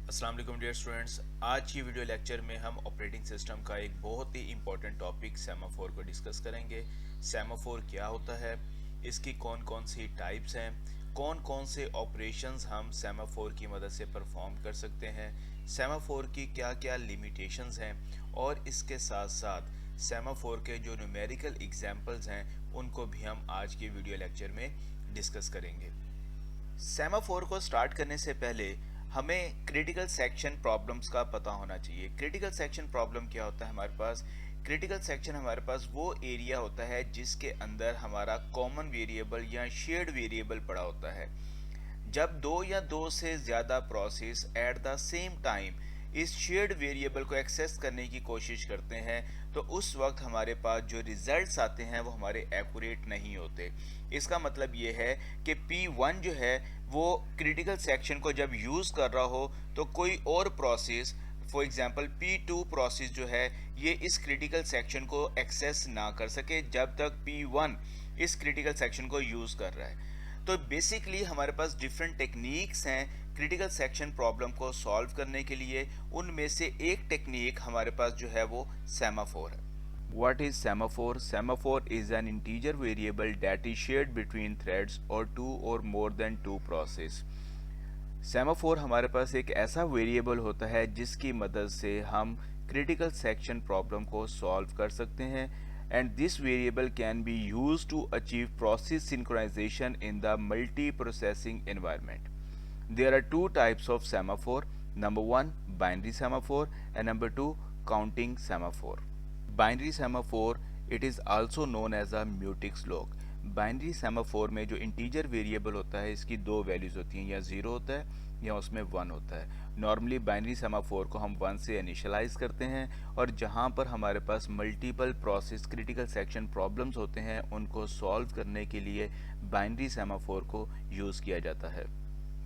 अस्सलाम वालेकुम dear students. आज की वीडियो लेक्चर में हम ऑपरेटिंग सिस्टम का एक बहुत ही इंपॉर्टेंट टॉपिक सेमाफोर को डिस्कस करेंगे। सेमाफोर क्या होता है, इसकी कौन कौन सी टाइप्स हैं, कौन कौन से ऑपरेशंस हम सेमाफोर की मदद से परफॉर्म कर सकते हैं, सेमाफोर की क्या क्या लिमिटेशंस हैं और इसके साथ साथ सेमाफोर के जो न्यूमेरिकल एग्जांपल्स हैं उनको भी हम आज की वीडियो लेक्चर में डिस्कस करेंगे। सेमाफोर को स्टार्ट करने से पहले हमें क्रिटिकल सेक्शन प्रॉब्लम्स का पता होना चाहिए। क्रिटिकल सेक्शन प्रॉब्लम क्या होता है हमारे पास? क्रिटिकल सेक्शन हमारे पास वो एरिया होता है जिसके अंदर हमारा कॉमन वेरिएबल या शेयर्ड वेरिएबल पड़ा होता है। जब दो या दो से ज़्यादा process at the same time इस शेयर्ड वेरिएबल को एक्सेस करने की कोशिश करते हैं तो उस वक्त हमारे पास जो रिजल्ट्स आते हैं वो हमारे एक्यूरेट नहीं होते। इसका मतलब ये है कि P1 जो है वो क्रिटिकल सेक्शन को जब यूज़ कर रहा हो तो कोई और process, for example P2 process जो है ये इस क्रिटिकल सेक्शन को एक्सेस ना कर सके जब तक P1 इस क्रिटिकल सेक्शन को यूज़ कर रहा है। तो बेसिकली हमारे पास डिफरेंट टेक्निक्स हैं क्रिटिकल सेक्शन प्रॉब्लम को सॉल्व करने के लिए। उनमें से एक टेक्निक हमारे पास जो है वो सेमाफोर है। What is semaphore? Semaphore is an integer variable that is shared between threads or two or more than two process. Semaphore हमारे पास एक ऐसा वेरिएबल होता है जिसकी मदद से हम क्रिटिकल सेक्शन प्रॉब्लम को सॉल्व कर सकते हैं and this variable can be used to achieve process synchronization in the multi-processing environment. There are two types of semaphore. Number one, binary semaphore, and number two, counting semaphore. Binary semaphore, it is also known as a mutex log. Binary semaphore में जो integer variable होता है इसकी दो values होती हैं, या zero होता है या उसमें वन होता है। नॉर्मली बाइनरी सेमाफोर को हम वन से इनिशियलाइज करते हैं और जहां पर हमारे पास multiple process critical section problems होते हैं उनको सॉल्व करने के लिए बाइनरी सेमाफोर को यूज़ किया जाता है।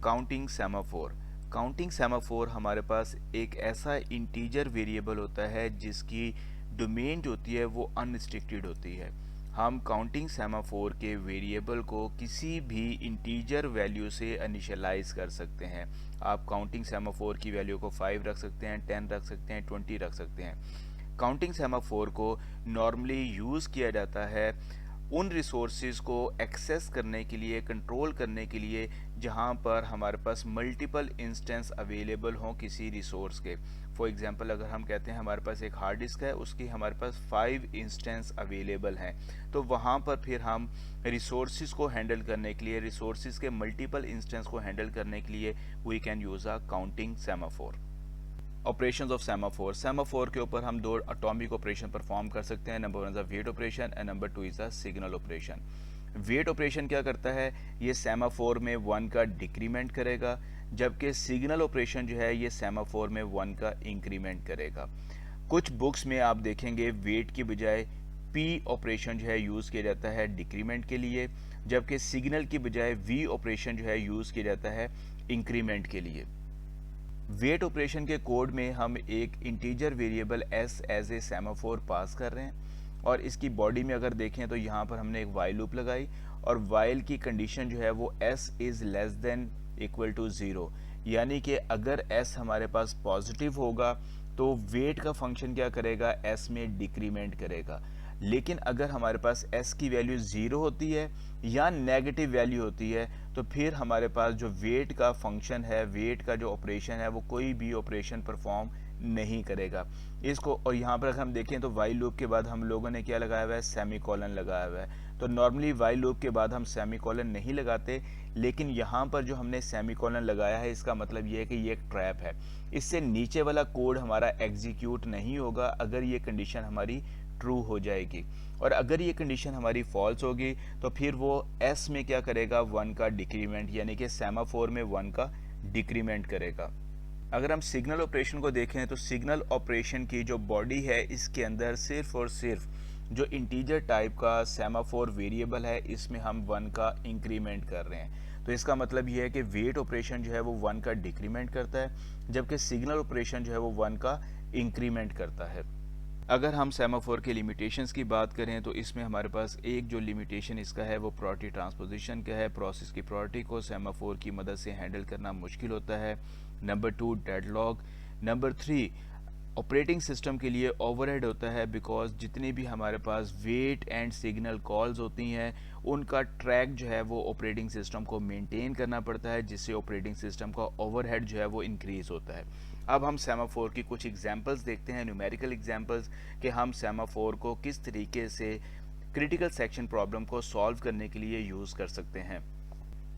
काउंटिंग सेमाफोर, काउंटिंग सेमाफोर हमारे पास एक ऐसा इंटीजर वेरिएबल होता है जिसकी डोमेन जो होती है वो अनरिस्ट्रिक्टेड होती है। हम काउंटिंग सेमाफोर के वेरिएबल को किसी भी इंटीजर वैल्यू से इनिशियलाइज कर सकते हैं। आप काउंटिंग सेमाफोर की वैल्यू को 5 रख सकते हैं, 10 रख सकते हैं, 20 रख सकते हैं। काउंटिंग सेमाफोर को नॉर्मली यूज़ किया जाता है उन रिसोर्सेज को एक्सेस करने के लिए, कंट्रोल करने के लिए जहां पर हमारे पास मल्टीपल इंस्टेंस अवेलेबल हों किसी रिसोर्स के। फॉर एग्जांपल अगर हम कहते हैं हमारे पास एक हार्ड डिस्क है, उसकी हमारे पास 5 इंस्टेंस अवेलेबल हैं, तो वहां पर फिर हम रिसोर्सेज को हैंडल करने के लिए, रिसोर्सेज के मल्टीपल इंस्टेंस को हैंडल करने के लिए we can use a counting semaphore. Operations of semaphore, semaphore के ऊपर हम दो एटॉमिक ऑपरेशन परफॉर्म कर सकते हैं। Number one is a wait operation and number two is a signal operation. Wait operation क्या करता है, ये सेमाफोर में 1 का डिक्रीमेंट करेगा, जबकि सिग्नल ऑपरेशन जो है ये सेमाफोर में 1 का इंक्रीमेंट करेगा। कुछ बुक्स में आप देखेंगे वेट की बजाय पी ऑपरेशन जो है यूज़ किया जाता है डिक्रीमेंट के लिए, जबकि सिग्नल की बजाय वी ऑपरेशन जो है यूज़ किया जाता है इंक्रीमेंट के लिए। वेट ऑपरेशन के कोड में हम एक integer variable S as a semaphore pass कर रहे हैं और इसकी बॉडी में अगर देखें तो यहाँ पर हमने एक वाइल लूप लगाई और वाइल की कंडीशन जो है वो S is less than equal to 0, यानी कि अगर एस हमारे पास पॉजिटिव होगा तो वेट का फंक्शन क्या करेगा, एस में डिक्रीमेंट करेगा। लेकिन अगर हमारे पास s की वैल्यू 0 होती है या नेगेटिव वैल्यू होती है तो फिर हमारे पास जो वेट का फंक्शन है, वेट का जो ऑपरेशन है वो कोई भी ऑपरेशन परफॉर्म नहीं करेगा इसको। और यहाँ पर अगर हम देखें तो वाइल लूप के बाद हम लोगों ने क्या लगाया हुआ है, सेमीकोलन लगाया हुआ है। तो नॉर्मली वाइल लूप के बाद हम सेमीकोलन नहीं लगाते, लेकिन यहाँ पर जो हमने सेमीकोलन लगाया है इसका मतलब ये है कि ये एक ट्रैप है। इससे नीचे वाला कोड हमारा एग्जीक्यूट नहीं होगा अगर ये कंडीशन हमारी ट्रू हो जाएगी, और अगर ये कंडीशन हमारी फॉल्स होगी तो फिर वो एस में क्या करेगा, 1 का डिक्रीमेंट, यानी कि सेमाफोर में 1 का डिक्रीमेंट करेगा। अगर हम सिग्नल ऑपरेशन को देखें तो सिग्नल ऑपरेशन की जो बॉडी है इसके अंदर सिर्फ और सिर्फ जो इंटीजर टाइप का सेमाफोर वेरिएबल है इसमें हम 1 का इंक्रीमेंट कर रहे हैं। तो इसका मतलब ये है कि वेट ऑपरेशन जो है वो 1 का डिक्रीमेंट करता है, जबकि सिग्नल ऑपरेशन जो है वो 1 का इंक्रीमेंट करता है। अगर हम सेमाफोर के लिमिटेशंस की बात करें तो इसमें हमारे पास एक जो लिमिटेशन इसका है वो प्रायोरिटी ट्रांसपोजिशन का है। प्रोसेस की प्रायोरिटी को सेमाफोर की मदद से हैंडल करना मुश्किल होता है। Number 2 deadlock. Number 3 operating system के लिए ओवरहेड होता है, बिकॉज जितने भी हमारे पास वेट एंड सिग्नल कॉल्स होती हैं उनका ट्रैक जो है वो ऑपरेटिंग सिस्टम को मेंटेन करना पड़ता है, जिससे ऑपरेटिंग सिस्टम का ओवरहेड जो है वो इंक्रीज होता है। अब हम सेमाफोर की कुछ एग्जांपल्स देखते हैं, न्यूमेरिकल एग्जांपल्स, कि हम सेमाफोर को किस तरीके से क्रिटिकल सेक्शन प्रॉब्लम को सॉल्व करने के लिए यूज़ कर सकते हैं।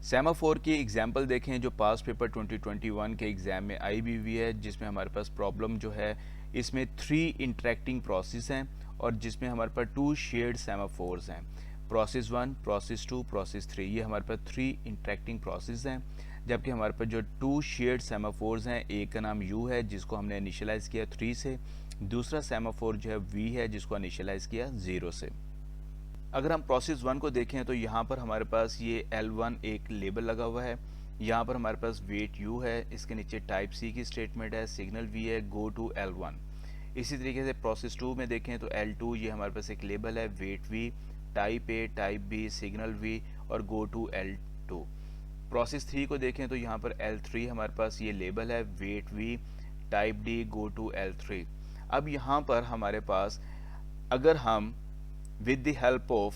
सेमाफोर की एग्जाम्पल देखें जो पास पेपर 2021 के एग्ज़ाम में आई भी हुई है, जिसमें हमारे पास प्रॉब्लम जो है इसमें 3 इंटरेक्टिंग प्रोसेस हैं और जिसमें हमारे पास 2 शेयर्ड सेमाफोर्स हैं। प्रोसेस 1, प्रोसेस 2, प्रोसेस 3, ये हमारे पास 3 इंटरेक्टिंग प्रोसेस हैं। जबकि हमारे पास जो 2 शेयर्ड सेमाफोर्स हैं, एक का नाम U है जिसको हमने इनिशियलाइज़ किया 3 से, दूसरा सेमाफोर जो है V है जिसको इनिशियलाइज़ किया 0 से। अगर हम प्रोसेस 1 को देखें तो यहाँ पर हमारे पास ये L1 एक लेबल लगा हुआ है, यहाँ पर हमारे पास वेट U है, इसके नीचे टाइप C की स्टेटमेंट है, सिग्नल V है, गो टू L1। इसी तरीके से प्रोसेस 2 में देखें तो L2 ये हमारे पास एक लेबल है, wait V, type A, type B, signal V और गो टू L2। प्रोसेस 3 को देखें तो यहाँ पर L3 हमारे पास ये लेबल है, wait V, type D, go to L3। अब यहाँ पर हमारे पास अगर हम with the help of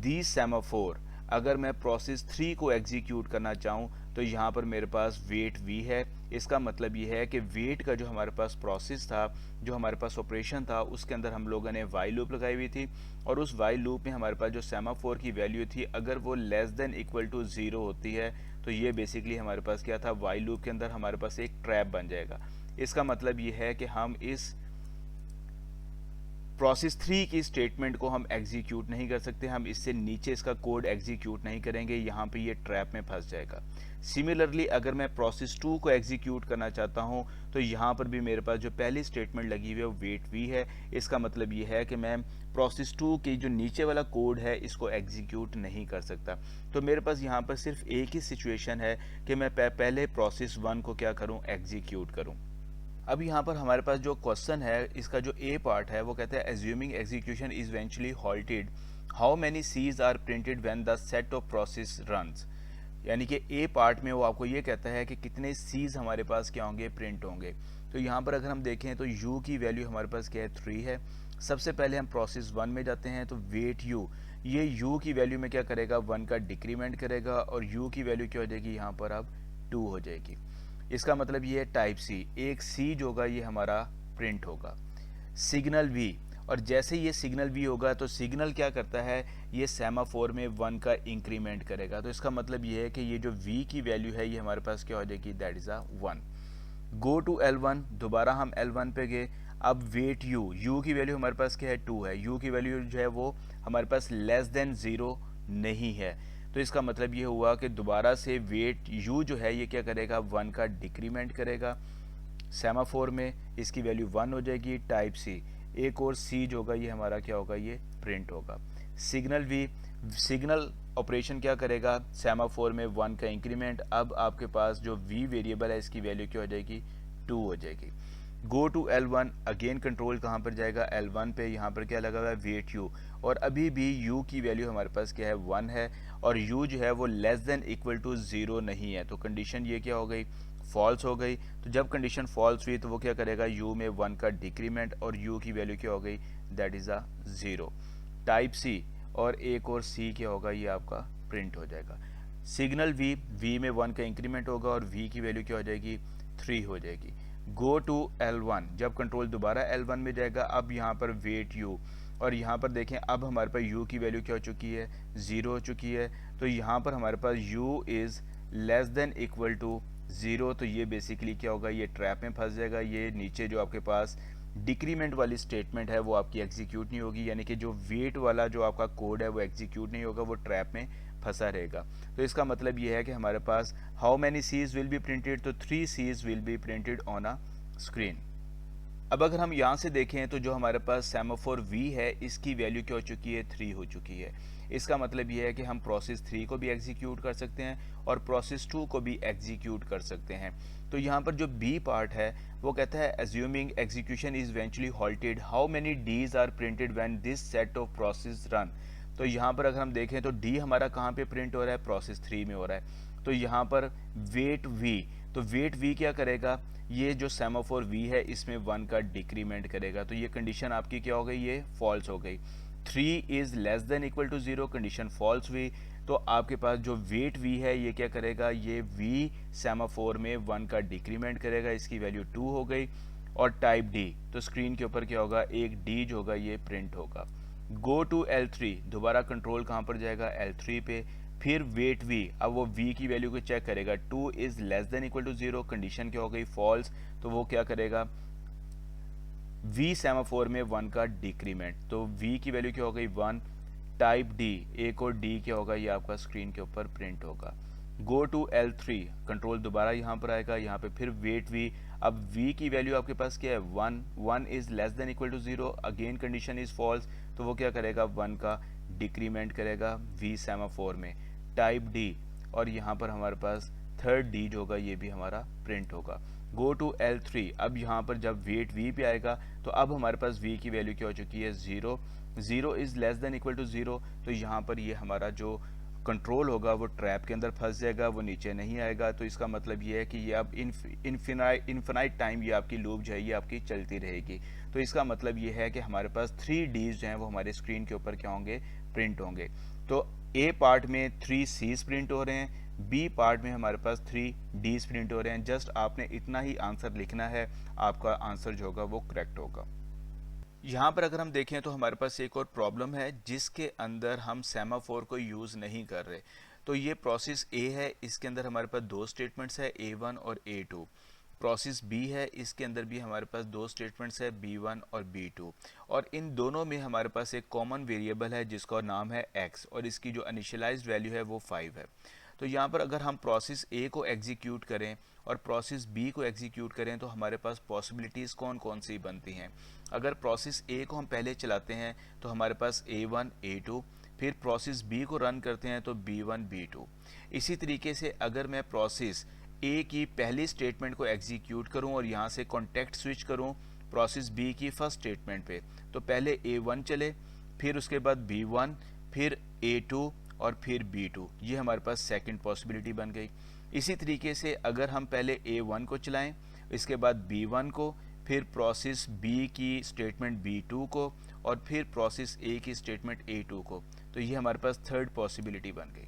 the semaphore अगर मैं प्रोसेस 3 को एग्जीक्यूट करना चाहूँ तो यहाँ पर मेरे पास वेट V है। इसका मतलब ये है कि वेट का जो हमारे पास प्रोसेस था, जो हमारे पास ऑपरेशन था, उसके अंदर हम लोगों ने वाइल लूप लगाई हुई थी और उस वाइल लूप में हमारे पास जो सेमाफोर की वैल्यू थी अगर वो लेस देन इक्वल टू 0 होती है तो ये बेसिकली हमारे पास क्या था, वाइल लूप के अंदर हमारे पास एक ट्रैप बन जाएगा। इसका मतलब ये है कि हम इस प्रोसेस 3 की स्टेटमेंट को हम एग्जीक्यूट नहीं कर सकते, हम इससे नीचे इसका कोड एग्जीक्यूट नहीं करेंगे, यहाँ पे ये ट्रैप में फंस जाएगा। सिमिलरली अगर मैं प्रोसेस 2 को एग्जीक्यूट करना चाहता हूँ तो यहाँ पर भी मेरे पास जो पहली स्टेटमेंट लगी हुई है वो वेट V है। इसका मतलब ये है कि मैं प्रोसेस 2 की जो नीचे वाला कोड है इसको एग्जीक्यूट नहीं कर सकता। तो मेरे पास यहाँ पर सिर्फ एक ही सिचुएशन है कि मैं पहले प्रोसेस 1 को क्या करूँ, एग्जीक्यूट करूँ। अब यहाँ पर हमारे पास जो क्वेश्चन है इसका जो ए पार्ट है वो कहता है assuming execution is eventually halted, how many Cs are printed when the set of process runs. यानी कि ए पार्ट में वो आपको ये कहता है कि कितने सीज हमारे पास क्या होंगे, प्रिंट होंगे। तो यहाँ पर अगर हम देखें तो U की वैल्यू हमारे पास क्या है, 3 है। सबसे पहले हम प्रोसेस 1 में जाते हैं तो वेट U, ये U की वैल्यू में क्या करेगा, 1 का डिक्रीमेंट करेगा और U की वैल्यू क्या हो जाएगी, यहाँ पर अब 2 हो जाएगी। इसका मतलब ये है टाइप C, एक C जो होगा ये हमारा प्रिंट होगा। सिग्नल V, और जैसे ये सिग्नल V होगा तो सिग्नल क्या करता है, ये सेमाफोर में 1 का इंक्रीमेंट करेगा। तो इसका मतलब ये है कि ये जो V की वैल्यू है ये हमारे पास क्या हो जाएगी, that is 1। Go to L1, दोबारा हम L1 पे गए। अब वेट U की वैल्यू हमारे पास क्या है, 2 है। U की वैल्यू जो है वो हमारे पास लेस देन 0 नहीं है। तो इसका मतलब ये हुआ कि दोबारा से वेट U जो है ये क्या करेगा, 1 का डिक्रीमेंट करेगा सेमाफोर में, इसकी वैल्यू 1 हो जाएगी। टाइप C, एक और C जो होगा ये हमारा क्या होगा, ये प्रिंट होगा। सिग्नल V, सिग्नल ऑपरेशन क्या करेगा, सेमाफोर में 1 का इंक्रीमेंट। अब आपके पास जो V वेरिएबल है इसकी वैल्यू क्या हो जाएगी, 2 हो जाएगी। Go to L1, again control कहाँ पर जाएगा, L1 पे। यहाँ पर क्या लगा हुआ है, वेट U, और अभी भी U की वैल्यू हमारे पास क्या है, 1 है और U जो है वो लेस देन इक्वल टू 0 नहीं है। तो कंडीशन ये क्या हो गई, फॉल्स हो गई। तो जब कंडीशन फॉल्स हुई तो वो क्या करेगा, U में 1 का डिक्रीमेंट और U की वैल्यू क्या हो गई, दैट इज 0। टाइप C, और एक और C क्या होगा, ये आपका प्रिंट हो जाएगा। सिग्नल V में 1 का इंक्रीमेंट होगा और V की वैल्यू क्या हो जाएगी, 3 हो जाएगी। गो टू L1, जब कंट्रोल दोबारा L1 में जाएगा, अब यहाँ पर वेट U, और यहाँ पर देखें अब हमारे पास U की वैल्यू क्या हो चुकी है, 0 हो चुकी है। तो यहाँ पर हमारे पास U is less than equal to 0, तो ये बेसिकली क्या होगा, ये ट्रैप में फंस जाएगा। ये नीचे जो आपके पास डिक्रीमेंट वाली स्टेटमेंट है वो आपकी एग्जीक्यूट नहीं होगी, यानी कि जो वेट वाला जो आपका कोड है वो एग्जीक्यूट नहीं होगा, वो ट्रैप में फंसा रहेगा। तो इसका मतलब ये है कि हमारे पास how many Cs will be printed, तो 3 Cs will be printed on a screen. अब अगर हम यहाँ से देखें तो जो हमारे पास सेमाफोर वी है इसकी वैल्यू क्या हो चुकी है, 3 हो चुकी है। इसका मतलब ये है कि हम प्रोसेस 3 को भी एग्जीक्यूट कर सकते हैं और प्रोसेस 2 को भी एग्जीक्यूट कर सकते हैं। तो यहाँ पर जो बी पार्ट है वो कहता है assuming execution is eventually halted how many Ds are printed when this set of process run. तो यहाँ पर अगर हम देखें तो डी हमारा कहाँ पे प्रिंट हो रहा है, प्रोसेस 3 में हो रहा है। तो यहाँ पर वेट वी, तो वेट वी क्या करेगा, ये जो सेमाफोर वी है इसमें 1 का डिक्रीमेंट करेगा। तो ये कंडीशन आपकी क्या हो गई, ये फॉल्स हो गई। 3 is less than equal to 0, condition false हुई। तो आपके पास जो वेट वी है ये क्या करेगा, ये वी सेमाफोर में 1 का डिक्रीमेंट करेगा, इसकी वैल्यू 2 हो गई। और टाइप डी, तो स्क्रीन के ऊपर क्या होगा, एक डी जो होगा ये प्रिंट होगा। गो टू L3, दोबारा कंट्रोल कहाँ पर जाएगा, L3 पे। फिर वेट वी, अब वो वी की वैल्यू को चेक करेगा, 2 is less than equal to 0, condition क्या हो गई, फॉल्स। तो वो क्या करेगा, वी सेमाफोर में 1 का डिक्रीमेंट, तो वी की वैल्यू क्या हो गई, 1। टाइप डी, एक और डी क्या होगा, ये आपका स्क्रीन के ऊपर प्रिंट होगा। गो टू L3, कंट्रोल दोबारा यहाँ पर आएगा, यहाँ पे फिर वेट वी। अब v की वैल्यू आपके पास क्या है, 1, 1 is less than equal to 0, again condition is false. तो वो क्या करेगा, 1 का डिक्रीमेंट करेगा v सेमाफोर में। टाइप डी, और यहाँ पर हमारे पास थर्ड डी जो होगा ये भी हमारा प्रिंट होगा। गो टू L3, अब यहाँ पर जब वेट v पे आएगा तो अब हमारे पास v की वैल्यू क्या हो चुकी है, 0, 0 is less than equal to 0। तो यहाँ पर ये हमारा जो कंट्रोल होगा वो ट्रैप के अंदर फंस जाएगा, वो नीचे नहीं आएगा। तो इसका मतलब ये है कि ये अब इन्फिनाइट टाइम ये आपकी लूप जो है ये आपकी चलती रहेगी। तो इसका मतलब ये है कि हमारे पास 3 डीज जो हैं वो हमारे स्क्रीन के ऊपर क्या होंगे, प्रिंट होंगे। तो ए पार्ट में 3 सीज प्रिंट हो रहे हैं, बी पार्ट में हमारे पास 3 डीज प्रिंट हो रहे हैं। जस्ट आपने इतना ही आंसर लिखना है, आपका आंसर जो होगा वो करेक्ट होगा। यहाँ पर अगर हम देखें तो हमारे पास एक और प्रॉब्लम है जिसके अंदर हम सेमाफोर को यूज़ नहीं कर रहे। तो ये प्रोसेस ए है, इसके अंदर हमारे पास 2 स्टेटमेंट्स है, A1 और A2। प्रोसेस बी है, इसके अंदर भी हमारे पास 2 स्टेटमेंट्स है, B1 और B2। और इन दोनों में हमारे पास एक कॉमन वेरिएबल है जिसका नाम है x, और इसकी जो इनिशियलाइज्ड वैल्यू है वो 5 है। तो यहाँ पर अगर हम प्रोसेस ए को एग्जीक्यूट करें और प्रोसेस बी को एग्जीक्यूट करें तो हमारे पास पॉसिबिलिटीज़ कौन कौन सी बनती हैं। अगर प्रोसेस ए को हम पहले चलाते हैं तो हमारे पास A1 A2, फिर प्रोसेस बी को रन करते हैं तो B1 B2। इसी तरीके से अगर मैं प्रोसेस ए की पहली स्टेटमेंट को एग्जीक्यूट करूं और यहाँ से कॉन्टेक्ट स्विच करूं प्रोसेस बी की फर्स्ट स्टेटमेंट पे, तो पहले A1 चले, फिर उसके बाद B1, फिर A2 और फिर B2। ये हमारे पास सेकंड पॉसिबिलिटी बन गई। इसी तरीके से अगर हम पहले A1 को चलाएं, इसके बाद B1 को, फिर प्रोसेस बी की स्टेटमेंट B2 को, और फिर प्रोसेस ए की स्टेटमेंट A2 को, तो ये हमारे पास थर्ड पॉसिबिलिटी बन गई।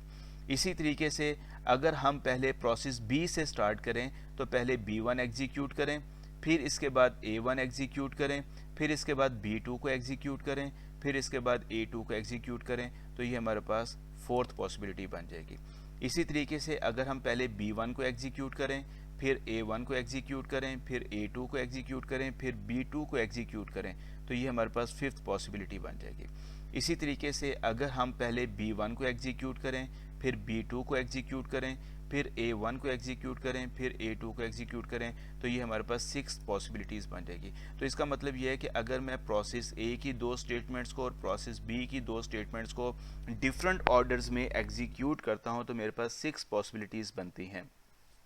इसी तरीके से अगर हम पहले प्रोसेस बी से स्टार्ट करें तो पहले B1 एग्जीक्यूट करें, फिर इसके बाद A1 एग्जीक्यूट करें, फिर इसके बाद B2 को एग्जीक्यूट करें, फिर इसके बाद A2 को एग्जीक्यूट करें, तो ये हमारे पास फोर्थ पॉसिबिलिटी बन जाएगी। इसी तरीके से अगर हम पहले B1 को एग्जीक्यूट करें, फिर A1 को एग्जीक्यूट करें, फिर A2 को एग्जीक्यूट करें, फिर B2 को एग्जीक्यूट करें, तो ये हमारे पास फिफ्थ पॉसिबिलिटी बन जाएगी। इसी तरीके से अगर हम पहले B1 को एग्जीक्यूट करें, फिर B2 को एग्जीक्यूट करें, फिर A1 को एग्जीक्यूट करें, फिर A2 को एग्जीक्यूट करें, तो ये हमारे पास 6 पॉसिबिलिटीज़ बन जाएगी। तो इसका मतलब ये है कि अगर मैं प्रोसेस A की 2 स्टेटमेंट्स को और प्रोसेस B की 2 स्टेटमेंट्स को डिफरेंट ऑर्डर्स में एग्जीक्यूट करता हूँ तो मेरे पास 6 पॉसिबिलिटीज़ बनती हैं।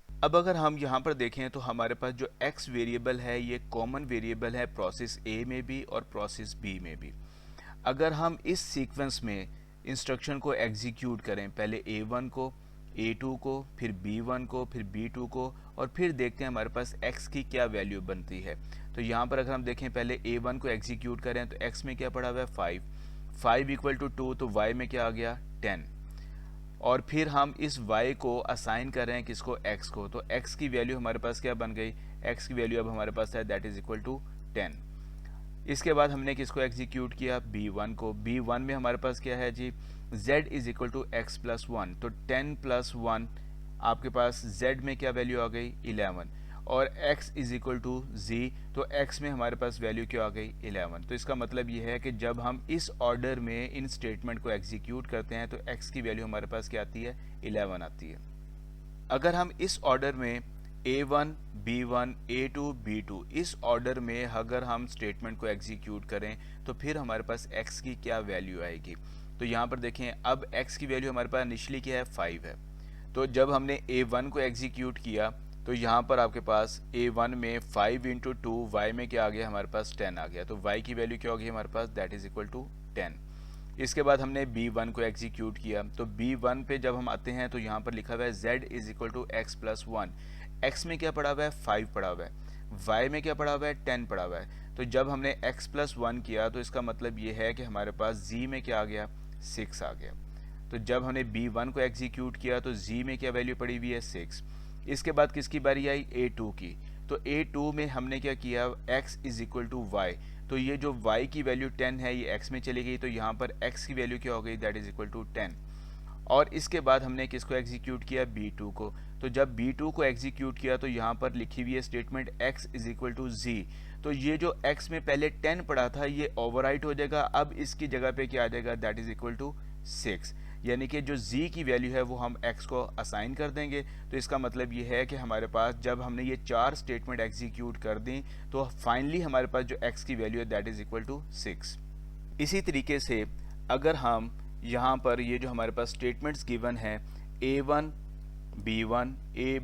अब अगर हम यहाँ पर देखें तो हमारे पास जो x वेरिएबल है ये कॉमन वेरिएबल है प्रोसेस A में भी और प्रोसेस B में भी। अगर हम इस सीक्वेंस में इंस्ट्रक्शन को एग्जीक्यूट करें, पहले A1 को, A2 को, फिर B1 को, फिर B2 को, और फिर देखते हैं हमारे पास x की क्या वैल्यू बनती है। तो यहाँ पर अगर हम देखें पहले A1 को एग्जीक्यूट करें तो x में क्या पड़ा हुआ है, 5, 5 इक्वल टू 2, तो y में क्या आ गया, 10। और फिर हम इस y को असाइन कर रहे हैं किसको, x को, तो x की वैल्यू हमारे पास क्या बन गई, x की वैल्यू अब हमारे पास है दैट इज इक्वल टू 10। इसके बाद हमने किसको एग्जीक्यूट किया, B1 को। B1 में हमारे पास क्या है जी, z is equal to x plus 1, तो 10 प्लस 1 आपके पास z में क्या वैल्यू आ गई, 11, और x is equal to z, तो x में हमारे पास वैल्यू क्या आ गई, 11। तो इसका मतलब ये है कि जब हम इस ऑर्डर में इन स्टेटमेंट को एग्जीक्यूट करते हैं तो x की वैल्यू हमारे पास क्या आती है, 11 आती है। अगर हम इस ऑर्डर में A1 B1 A2 B2 इस ऑर्डर में अगर हम स्टेटमेंट को एग्जीक्यूट करें तो फिर हमारे पास x की क्या वैल्यू आएगी। तो यहाँ पर देखें, अब x की वैल्यू हमारे पास इनिशियली क्या है, 5 है। तो जब हमने A1 को एग्जीक्यूट किया तो यहाँ पर आपके पास A1 में 5 इंटू 2 वाई में क्या आ गया, हमारे पास 10 आ गया। तो y की वैल्यू क्या होगी हमारे पास, दैट इज इक्वल टू 10। इसके बाद हमने B1 को एग्जीक्यूट किया तो B1 पे जब हम आते हैं तो यहाँ पर लिखा हुआ है z is equal to X plus 1। x में क्या पड़ा हुआ है, 5 पड़ा हुआ है। y में क्या पड़ा हुआ है, 10 पड़ा हुआ है। तो जब हमने x प्लस 1 किया तो इसका मतलब ये है कि हमारे पास z में क्या आ गया, 6 आ गया। तो जब हमने B1 को एग्जीक्यूट किया तो z में क्या वैल्यू पड़ी हुई है, 6। इसके बाद किसकी बारी आई, A2 की। तो A2 में हमने क्या किया, x is equal to Y. तो ये जो y की वैल्यू 10 है ये x में चली गई, तो यहाँ पर x की वैल्यू क्या हो गई, दैट इज इक्वल टू 10। और इसके बाद हमने किसको एग्जीक्यूट किया, B2 को। तो जब B2 को एग्जीक्यूट किया तो यहाँ पर लिखी हुई है statement x is equal to z। तो ये जो x में पहले 10 पड़ा था ये ओवरराइट हो जाएगा, अब इसकी जगह पे क्या आ जाएगा, दैट इज इक्वल टू 6। यानी कि जो z की वैल्यू है वो हम x को असाइन कर देंगे। तो इसका मतलब ये है कि हमारे पास जब हमने ये 4 स्टेटमेंट एग्जीक्यूट कर दी तो फाइनली हमारे पास जो x की वैल्यू है दैट इज इक्वल टू 6। इसी तरीके से अगर हम यहाँ पर ये जो हमारे पास स्टेटमेंट्स गिवन है A1 B1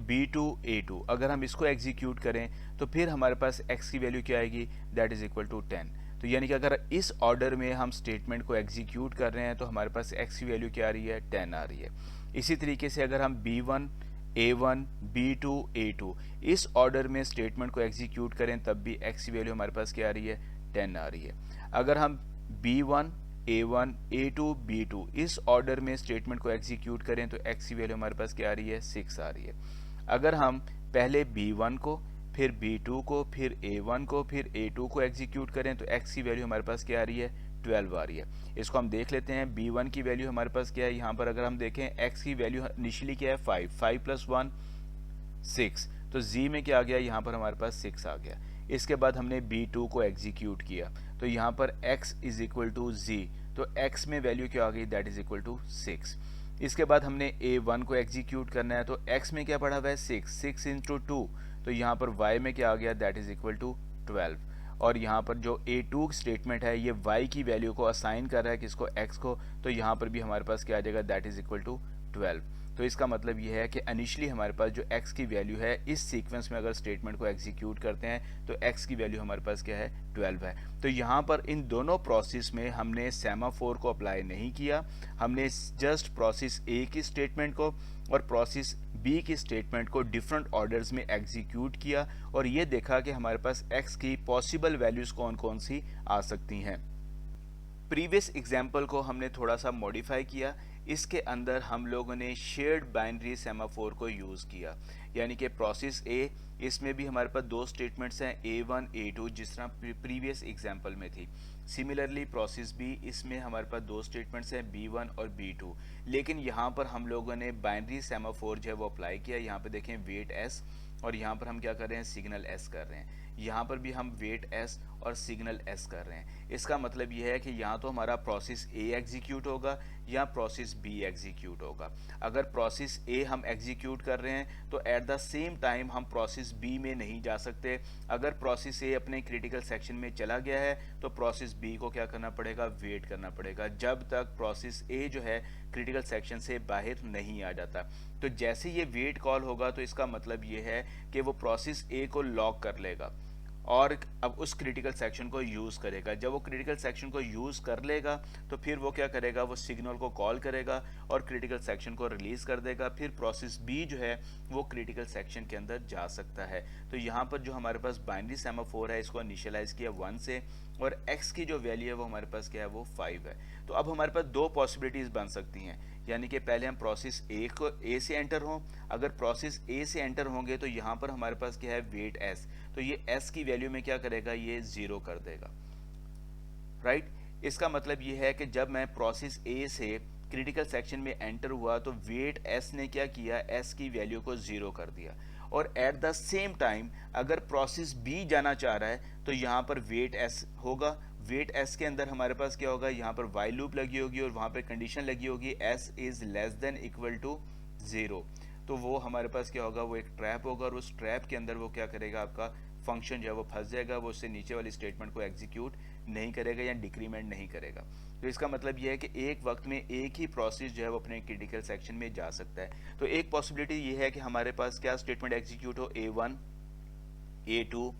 B2 A2, अगर हम इसको एग्जीक्यूट करें तो फिर हमारे पास x की वैल्यू क्या आएगी, दैट इज इक्वल टू 10। तो यानी कि अगर इस ऑर्डर में हम स्टेटमेंट को एग्जीक्यूट कर रहे हैं तो हमारे पास x की वैल्यू क्या आ रही है, 10 आ रही है। इसी तरीके से अगर हम B1 A1 B2 A2 इस ऑर्डर में स्टेटमेंट को एग्जीक्यूट करें तब भी x की वैल्यू हमारे पास क्या आ रही है, 10 आ रही है। अगर हम B1 A1 A2 B2 इस ऑर्डर में स्टेटमेंट को एग्जीक्यूट करें तो x की वैल्यू हमारे पास क्या आ रही है, 6 आ रही है। अगर हम पहले B1 को फिर B2 को फिर A1 को फिर A2 को एग्जीक्यूट करें तो x की वैल्यू हमारे पास क्या आ रही है, 12 आ रही है। इसको हम देख लेते हैं, B1 की वैल्यू हमारे पास क्या है, यहाँ पर अगर हम देखें x की वैल्यू इनिशियली क्या है, 5 प्लस 1 6। तो z में क्या आ गया, यहाँ पर हमारे पास 6 आ गया। इसके बाद हमने B2 को एग्जीक्यूट किया तो यहाँ पर x is equal to z। तो x में वैल्यू क्या आ गई, दैट इज इक्वल टू 6। इसके बाद हमने A1 को एग्जीक्यूट करना है तो x में क्या पड़ा हुआ है, 6 इंटू 2। तो यहाँ पर y में क्या आ गया, दैट इज इक्वल टू 12। और यहाँ पर जो A2 स्टेटमेंट है ये y की वैल्यू को असाइन कर रहा है किसको, x को। तो यहाँ पर भी हमारे पास क्या आ जाएगा, दैट इज इक्वल टू 12। तो इसका मतलब ये है कि इनिशियली हमारे पास जो x की वैल्यू है इस सीक्वेंस में अगर स्टेटमेंट को एग्जीक्यूट करते हैं तो x की वैल्यू हमारे पास क्या है, 12 है। तो यहाँ पर इन दोनों प्रोसेस में हमने सेमाफोर को अप्लाई नहीं किया, हमने जस्ट प्रोसेस A की स्टेटमेंट को और प्रोसेस B की स्टेटमेंट को डिफरेंट ऑर्डर्स में एग्जीक्यूट किया और ये देखा कि हमारे पास x की पॉसिबल वैल्यूज कौन कौन सी आ सकती हैं। प्रीवियस एग्जाम्पल को हमने थोड़ा सा मॉडिफाई किया, इसके अंदर हम लोगों ने शेयर्ड बाइनरी सेमाफोर को यूज़ किया। यानी कि प्रोसेस ए, इसमें भी हमारे पास 2 स्टेटमेंट्स हैं A1 A2 जिस तरह प्रीवियस एग्जाम्पल में थी। सिमिलरली प्रोसेस बी, इसमें हमारे पास 2 स्टेटमेंट्स हैं B1 और B2। लेकिन यहाँ पर हम लोगों ने बाइनरी सेमाफोर जो है वो अप्लाई किया। यहाँ पर देखें वेट S और यहाँ पर हम क्या कर रहे हैं, सिग्नल S कर रहे हैं। यहाँ पर भी हम वेट S और सिग्नल S कर रहे हैं। इसका मतलब यह है कि यहाँ तो हमारा प्रोसेस A एग्जीक्यूट होगा या प्रोसेस B एग्जीक्यूट होगा। अगर प्रोसेस A हम एग्जीक्यूट कर रहे हैं तो एट द सेम टाइम हम प्रोसेस B में नहीं जा सकते। अगर प्रोसेस A अपने क्रिटिकल सेक्शन में चला गया है तो प्रोसेस B को क्या करना पड़ेगा, वेट करना पड़ेगा जब तक प्रोसेस A जो है क्रिटिकल सेक्शन से बाहर नहीं आ जाता। तो जैसे ये वेट कॉल होगा तो इसका मतलब ये है कि वो प्रोसेस A को लॉक कर लेगा और अब उस क्रिटिकल सेक्शन को यूज़ करेगा। जब वो क्रिटिकल सेक्शन को यूज़ कर लेगा तो फिर वो क्या करेगा, वो सिग्नल को कॉल करेगा और क्रिटिकल सेक्शन को रिलीज़ कर देगा। फिर प्रोसेस बी जो है वो क्रिटिकल सेक्शन के अंदर जा सकता है। तो यहाँ पर जो हमारे पास बाइनरी सेमाफोर है इसको इनिशियलाइज किया 1 से और x की जो वैल्यू है वो हमारे पास क्या है, वो 5 है। तो अब हमारे पास 2 पॉसिबिलिटीज़ बन सकती हैं। यानी कि पहले हम प्रोसेस A से एंटर हों। अगर प्रोसेस A से एंटर होंगे तो यहाँ पर हमारे पास क्या है, वेट S। तो ये S की वैल्यू में क्या करेगा, ये 0 कर देगा, राइट। इसका मतलब ये है कि जब मैं प्रोसेस A से क्रिटिकल सेक्शन में एंटर हुआ तो वेट S ने क्या किया, S की वैल्यू को 0 कर दिया। और एट द सेम टाइम अगर प्रोसेस B जाना चाह रहा है तो यहाँ पर वेट S होगा। वेट S के अंदर हमारे पास क्या होगा, यहाँ पर वाइल लूप लगी होगी और वहाँ पर कंडीशन लगी होगी S is less than equal to 0। तो वो हमारे पास क्या होगा, वो एक ट्रैप होगा और उस ट्रैप के अंदर वो क्या करेगा, आपका फंक्शन जो है वो फंस जाएगा, वो उससे नीचे वाली स्टेटमेंट को एग्जीक्यूट नहीं करेगा या डिक्रीमेंट नहीं करेगा। तो इसका मतलब ये है कि एक वक्त में एक ही प्रोसेस जो है वो अपने क्रिटिकल सेक्शन में जा सकता है। तो एक पॉसिबिलिटी ये है कि हमारे पास क्या स्टेटमेंट एग्जीक्यूट हो, A1 A2,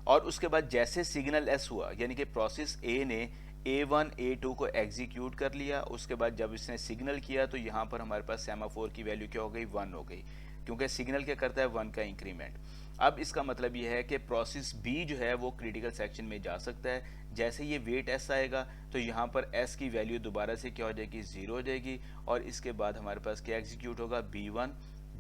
और उसके बाद जैसे सिग्नल एस हुआ, यानी कि प्रोसेस ए ने A1 A2 को एग्जीक्यूट कर लिया, उसके बाद जब इसने सिग्नल किया तो यहाँ पर हमारे पास सेमाफोर की वैल्यू क्या हो गई, 1 हो गई, क्योंकि सिग्नल क्या करता है, 1 का इंक्रीमेंट। अब इसका मतलब यह है कि प्रोसेस बी जो है वो क्रिटिकल सेक्शन में जा सकता है। जैसे ये वेट एस आएगा तो यहाँ पर एस की वैल्यू दोबारा से क्या हो जाएगी, 0 हो जाएगी, और इसके बाद हमारे पास क्या एग्जीक्यूट होगा, B1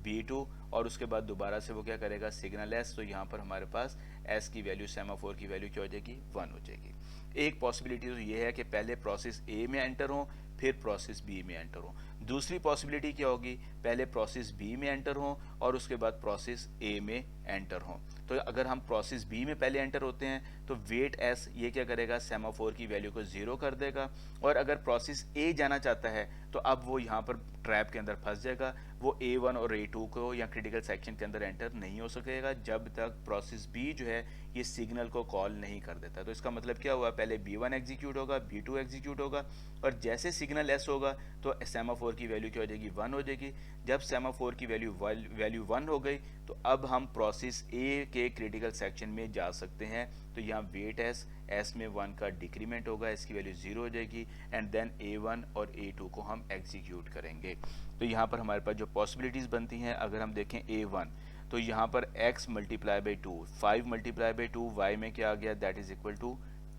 B2, और उसके बाद दोबारा से वो क्या करेगा, सिग्नल एस, तो यहाँ पर हमारे पास एस की वैल्यू, सेमाफोर की वैल्यू क्या हो जाएगी, 1 हो जाएगी। एक पॉसिबिलिटी तो ये है कि पहले प्रोसेस ए में एंटर हो फिर प्रोसेस बी में एंटर हो। दूसरी पॉसिबिलिटी क्या होगी, पहले प्रोसेस बी में एंटर हो और उसके बाद प्रोसेस ए में एंटर हो। तो अगर हम प्रोसेस बी में पहले एंटर होते हैं तो वेट एस ये क्या करेगा, सेमाफोर की वैल्यू को 0 कर देगा, और अगर प्रोसेस ए जाना चाहता है तो अब वो यहाँ पर ट्रैप के अंदर फंस जाएगा, वो A1 और A2 को या क्रिटिकल सेक्शन के अंदर एंटर नहीं हो सकेगा जब तक प्रोसेस बी जो है ये सिग्नल को कॉल नहीं कर देता। तो इसका मतलब क्या हुआ, पहले B1 एग्जीक्यूट होगा, B2 एग्जीक्यूट होगा, और जैसे सिग्नल एस होगा तो सेमाफोर की वैल्यू क्या हो जाएगी, 1 हो जाएगी। जब सेमाफोर की वैल्यू 1 हो गई तो अब हम प्रोसेस ए के क्रिटिकल सेक्शन में जा सकते हैं। तो यहाँ वेट एस में 1 का डिक्रीमेंट होगा, इसकी वैल्यू 0 हो जाएगी, एंड देन A1 और A2 को हम एग्जीक्यूट करेंगे। तो यहाँ पर हमारे पास जो पॉसिबिलिटीज़ बनती हैं, अगर हम देखें A1 तो यहाँ पर x multiply by 2, 5 multiply by 2, y में क्या आ गया, दैट इज इक्वल टू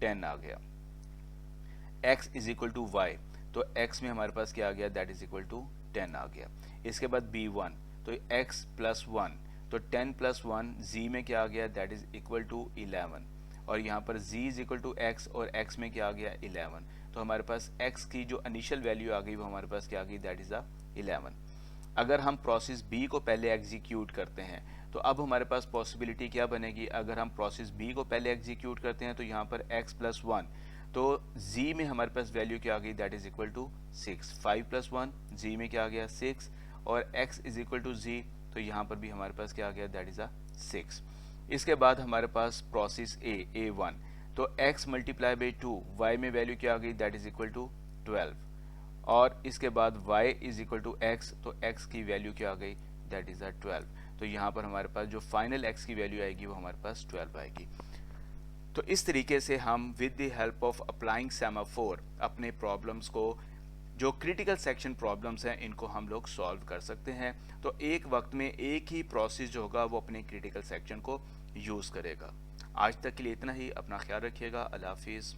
10 आ गया, x is equal to y, तो x में हमारे पास क्या आ गया, दैट इज इक्वल टू 10 आ गया। इसके बाद B1 तो x प्लस 1, तो 10 प्लस 1 z में क्या आ गया, दैट इज इक्वल टू 11, और यहाँ पर z is equal to x और x में क्या आ गया, 11, तो हमारे पास x की जो इनिशियल वैल्यू आ गई वो हमारे पास क्या आ गई, दैट इज 11। अगर हम प्रोसेस बी को पहले एग्जीक्यूट करते हैं तो अब हमारे पास पॉसिबिलिटी क्या बनेगी, अगर हम प्रोसेस बी को पहले एग्जीक्यूट करते हैं तो यहाँ पर x प्लस 1, तो z में हमारे पास वैल्यू क्या आ गई, that is equal to 6, 5 plus 1 z में क्या आ गया, 6, और x is equal to z, तो यहाँ पर भी हमारे पास क्या आ गया, दैट इज 6। इसके बाद हमारे पास प्रोसेस A1, तो x मल्टीप्लाई बाई 2, y में वैल्यू क्या आ गई, दैट इज इक्वल टू 12, और इसके बाद y is equal to x, तो x की वैल्यू क्या आ गई, दैट इज 12, तो यहाँ पर हमारे पास जो फाइनल x की वैल्यू आएगी वो हमारे पास 12 आएगी। तो इस तरीके से हम with the help of applying semaphore अपने प्रॉब्लम्स को, जो क्रिटिकल सेक्शन प्रॉब्लम्स हैं, इनको हम लोग सॉल्व कर सकते हैं। तो एक वक्त में एक ही प्रोसेस जो होगा वो अपने क्रिटिकल सेक्शन को यूज़ करेगा। आज तक के लिए इतना ही, अपना ख्याल रखिएगा, अल्लाह हाफिज़।